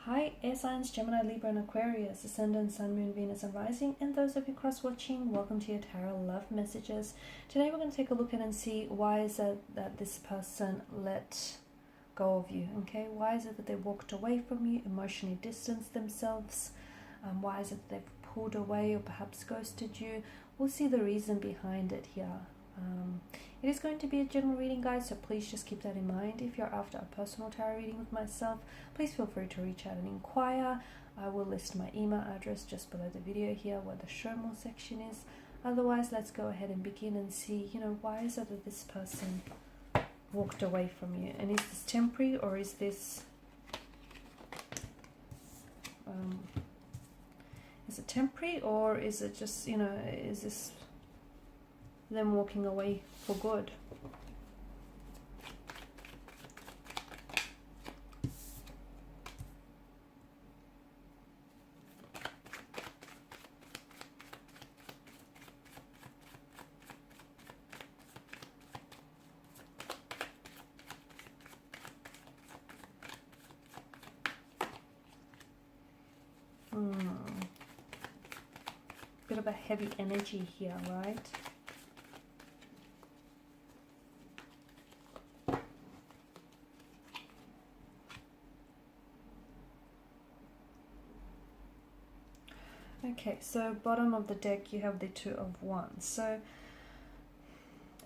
Hi, air signs, Gemini, Libra, and Aquarius, Ascendant, Sun, Moon, Venus, and Rising, and those of you cross-watching, welcome to your Tarot Love Messages. Today we're going to take a look at and see why is it that this person let go of you, okay? Why is it that they walked away from you, emotionally distanced themselves? Why is it that they've pulled away or perhaps ghosted you? We'll see the reason behind it here. It is going to be a general reading, guys, so please just keep that in mind. If you're after a personal tarot reading with myself, please feel free to reach out and inquire. I will list my email address just below the video here where the show more section is. Otherwise, let's go ahead and begin and see, why is it that this person walked away from you? And is this temporary, or is this is it temporary, or is it just, is this them walking away for good? Bit of a heavy energy here, right? Okay, so bottom of the deck you have the Two of Wands. So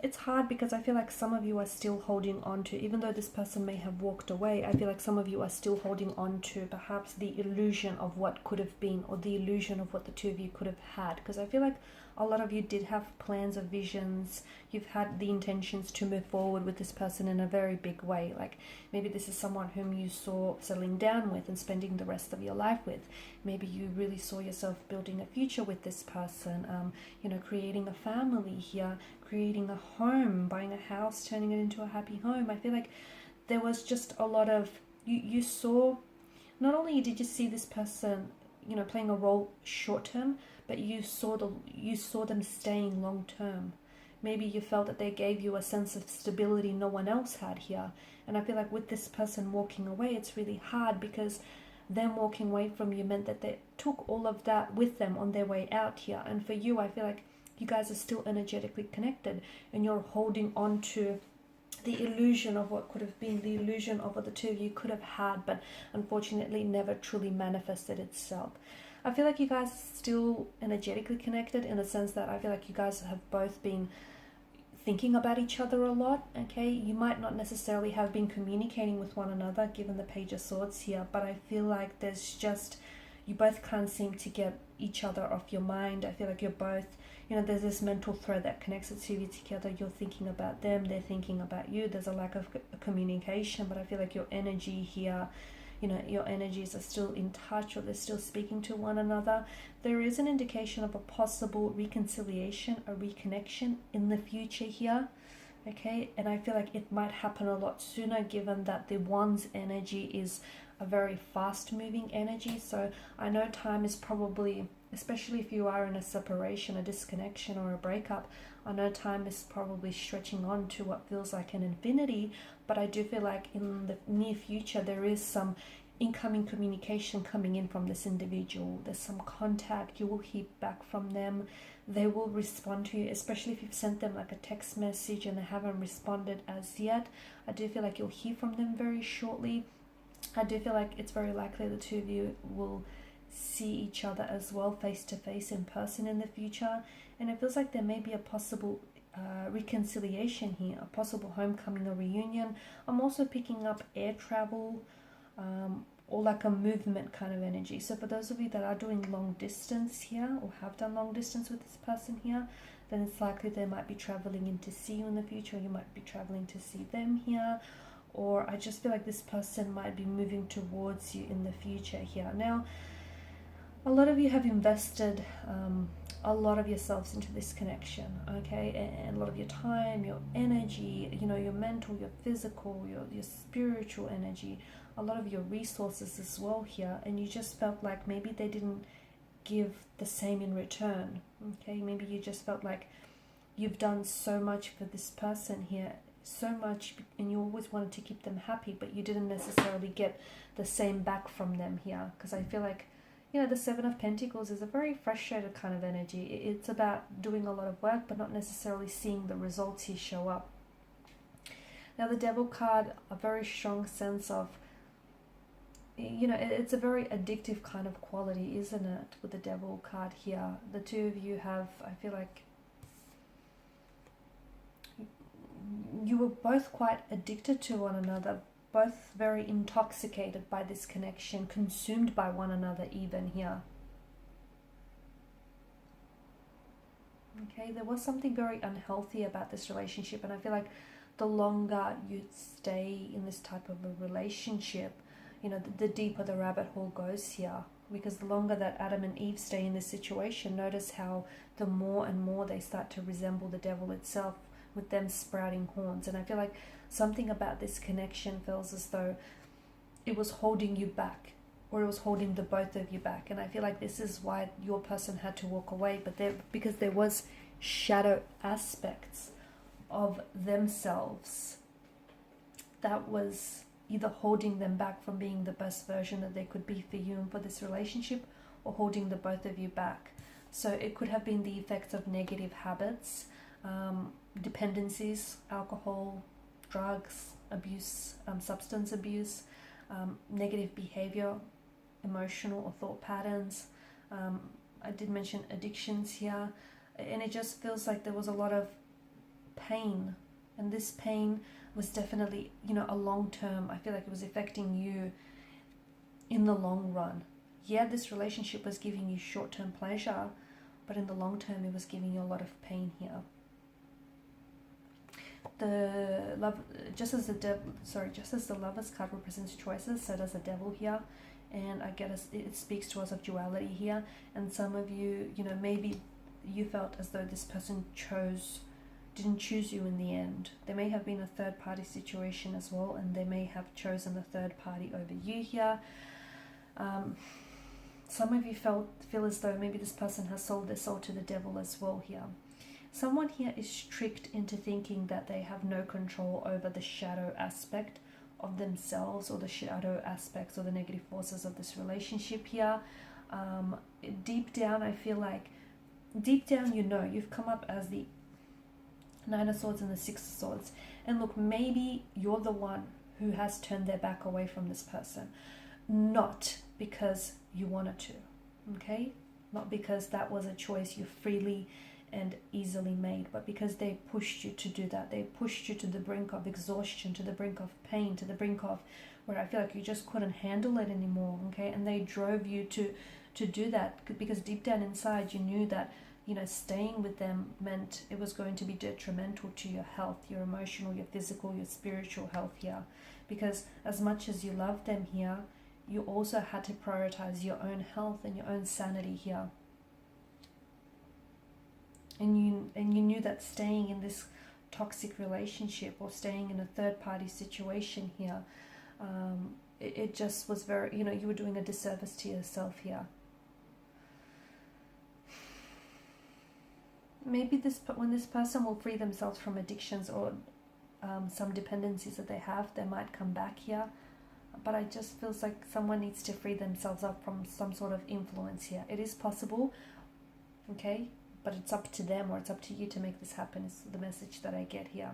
it's hard because I feel like some of you are still holding on to, even though this person may have walked away, I feel like some of you are still holding on to perhaps the illusion of what could have been, or the illusion of what the two of you could have had. Because I feel like a lot of you did have plans or visions. You've had the intentions to move forward with this person in a very big way. Like maybe this is someone whom you saw settling down with and spending the rest of your life with. Maybe you really saw yourself building a future with this person, creating a family here, creating a home, buying a house, turning it into a happy home. I feel like there was just a lot of, you saw, not only did you see this person, playing a role short term, but you saw them staying long term. Maybe you felt that they gave you a sense of stability no one else had here. And I feel like with this person walking away, it's really hard, because them walking away from you meant that they took all of that with them on their way out here. And for you, I feel like you guys are still energetically connected, and you're holding on to the illusion of what could have been, the illusion of what the two of you could have had, but unfortunately never truly manifested itself. I feel like you guys are still energetically connected, in the sense that I feel like you guys have both been thinking about each other a lot, okay? You might not necessarily have been communicating with one another, given the Page of Swords here, but I feel like there's just, you both can't seem to get each other off your mind. I feel like you're both, there's this mental thread that connects the two of you together. You're thinking about them, they're thinking about you. There's a lack of communication, but I feel like your energy here, your energies are still in touch, or they're still speaking to one another. There is an indication of a possible reconciliation, a reconnection in the future here, okay? And I feel like it might happen a lot sooner, given that the Wands energy is a very fast moving energy. So I know time is probably, especially if you are in a separation, a disconnection, or a breakup, I know time is probably stretching on to what feels like an infinity, but I do feel like in the near future there is some incoming communication coming in from this individual. There's some contact, you will hear back from them, they will respond to you, especially if you've sent them like a text message and they haven't responded as yet. I do feel like you'll hear from them very shortly. I do feel like it's very likely the two of you will see each other as well, face to face, in person in the future. And it feels like there may be a possible reconciliation here, a possible homecoming or reunion. I'm also picking up air travel, or like a movement kind of energy. So for those of you that are doing long distance here, or have done long distance with this person here, then it's likely they might be traveling in to see you in the future, or you might be traveling to see them here. Or I just feel like this person might be moving towards you in the future here. Now, a lot of you have invested a lot of yourselves into this connection, okay? And a lot of your time, your energy, your mental, your physical, your spiritual energy, a lot of your resources as well here. And you just felt like maybe they didn't give the same in return, okay? Maybe you just felt like you've done so much for this person here, so much, and you always wanted to keep them happy, but you didn't necessarily get the same back from them here. Because I feel like, you know, the Seven of Pentacles is a very frustrated kind of energy. It's about doing a lot of work, but not necessarily seeing the results here show up. Now, the Devil card, a very strong sense of, you know, it's a very addictive kind of quality, isn't it? With the Devil card here, the two of you have, I feel like, you were both quite addicted to one another, both very intoxicated by this connection, consumed by one another even here. Okay, there was something very unhealthy about this relationship, and I feel like the longer you stay in this type of a relationship, you know, the deeper the rabbit hole goes here. Because the longer that Adam and Eve stay in this situation, notice how the more and more they start to resemble the devil itself, with them sprouting horns. And I feel like something about this connection feels as though it was holding you back, or it was holding the both of you back. And I feel like this is why your person had to walk away, but because there was shadow aspects of themselves that was either holding them back from being the best version that they could be for you and for this relationship, or holding the both of you back. So it could have been the effects of negative habits, dependencies, alcohol, drugs, abuse, substance abuse, negative behavior, emotional or thought patterns. I did mention addictions here, and it just feels like there was a lot of pain, and this pain was definitely, you know, a long term. I feel like it was affecting you in the long run. Yeah, this relationship was giving you short-term pleasure, but in the long term it was giving you a lot of pain here. The love, just as the Lovers card represents choices, so does the Devil here, and I guess it speaks to us of duality here. And some of you, you know, maybe you felt as though this person didn't choose you in the end. There may have been a third party situation as well, and they may have chosen the third party over you here. Some of you feel as though maybe this person has sold their soul to the devil as well here. Someone here is tricked into thinking that they have no control over the shadow aspect of themselves, or the shadow aspects or the negative forces of this relationship here. Deep down, I feel like, deep down, you know, you've come up as the Nine of Swords and the Six of Swords. And look, maybe you're the one who has turned their back away from this person. Not because you wanted to, okay? Not because that was a choice you freely and easily made, but because they pushed you to do that. They pushed you to the brink of exhaustion, to the brink of pain, to the brink of where I feel like you just couldn't handle it anymore, okay? And they drove you to do that, because deep down inside you knew that, you know, staying with them meant it was going to be detrimental to your health, your emotional, your physical, your spiritual health here. Because as much as you loved them here, you also had to prioritize your own health and your own sanity here. And you knew that staying in this toxic relationship, or staying in a third party situation here, it just was very, you know, you were doing a disservice to yourself here. Maybe when this person will free themselves from addictions or some dependencies that they have, they might come back here. But I just feels like someone needs to free themselves up from some sort of influence here. It is possible, okay? But it's up to them, or it's up to you to make this happen, is the message that I get here.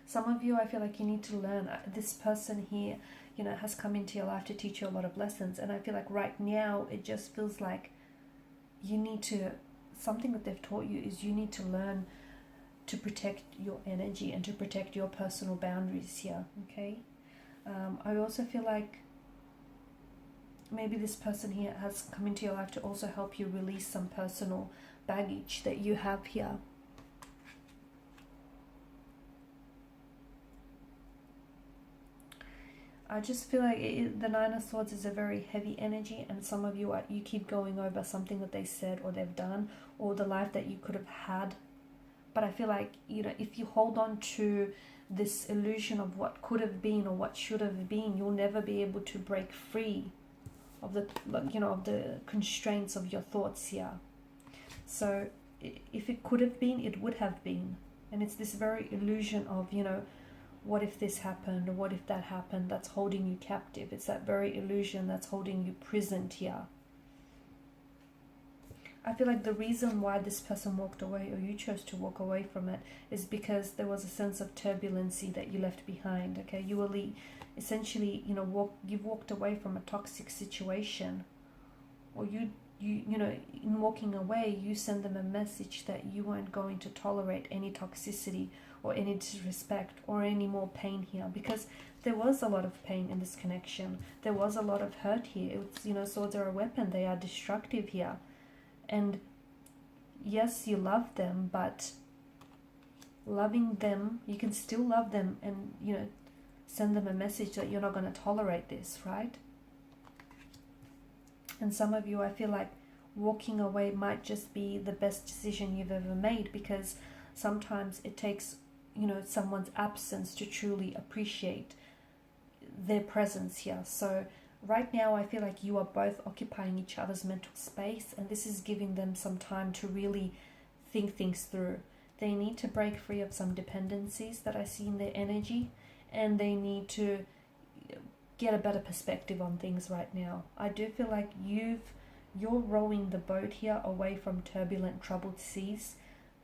Some of you, I feel like you need to learn. This person here, you know, has come into your life to teach you a lot of lessons. And I feel like right now, it just feels like you need to, something that they've taught you is you need to learn to protect your energy and to protect your personal boundaries here, okay? I also feel like maybe this person here has come into your life to also help you release some personal baggage that you have here. I just feel like the Nine of Swords is a very heavy energy, and some of you you keep going over something that they said or they've done, or the life that you could have had. But I feel like, you know, if you hold on to this illusion of what could have been or what should have been, you'll never be able to break free of the, you know, of the constraints of your thoughts here. So if it could have been, it would have been. And it's this very illusion of, you know, what if this happened, or what if that happened, that's holding you captive. It's that very illusion that's holding you prisoned here. I feel like the reason why this person walked away, or you chose to walk away from it, is because there was a sense of turbulency that you left behind. Okay, you were essentially, you know, you've walked away from a toxic situation, or you know, in walking away, you send them a message that you weren't going to tolerate any toxicity or any disrespect or any more pain here, because there was a lot of pain in this connection. There was a lot of hurt here. It's, you know, swords are a weapon. They are destructive here. And yes, you love them, but loving them, you can still love them and, you know, send them a message that you're not going to tolerate this, right? And some of you, I feel like walking away might just be the best decision you've ever made, because sometimes it takes, you know, someone's absence to truly appreciate their presence here. So right now, I feel like you are both occupying each other's mental space, and this is giving them some time to really think things through. They need to break free of some dependencies that I see in their energy, and they need to get a better perspective on things right now. I do feel like you're rowing the boat here away from turbulent, troubled seas.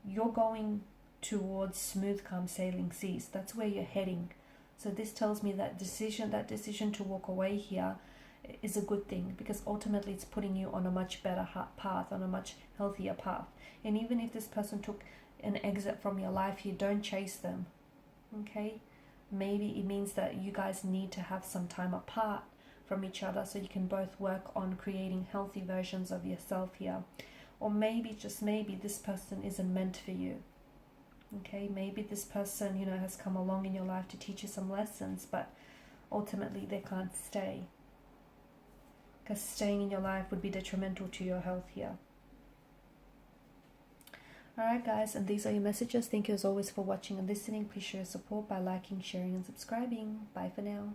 You're going towards smooth, calm sailing seas. That's where you're heading. So this tells me that decision to walk away here is a good thing, because ultimately it's putting you on a much better path, on a much healthier path. And even if this person took an exit from your life here, don't chase them, okay? Maybe it means that you guys need to have some time apart from each other so you can both work on creating healthy versions of yourself here. Or maybe, just maybe, this person isn't meant for you. Okay, maybe this person, you know, has come along in your life to teach you some lessons, but ultimately they can't stay, because staying in your life would be detrimental to your health here. Alright guys, and these are your messages. Thank you as always for watching and listening. Please show your support by liking, sharing and subscribing. Bye for now.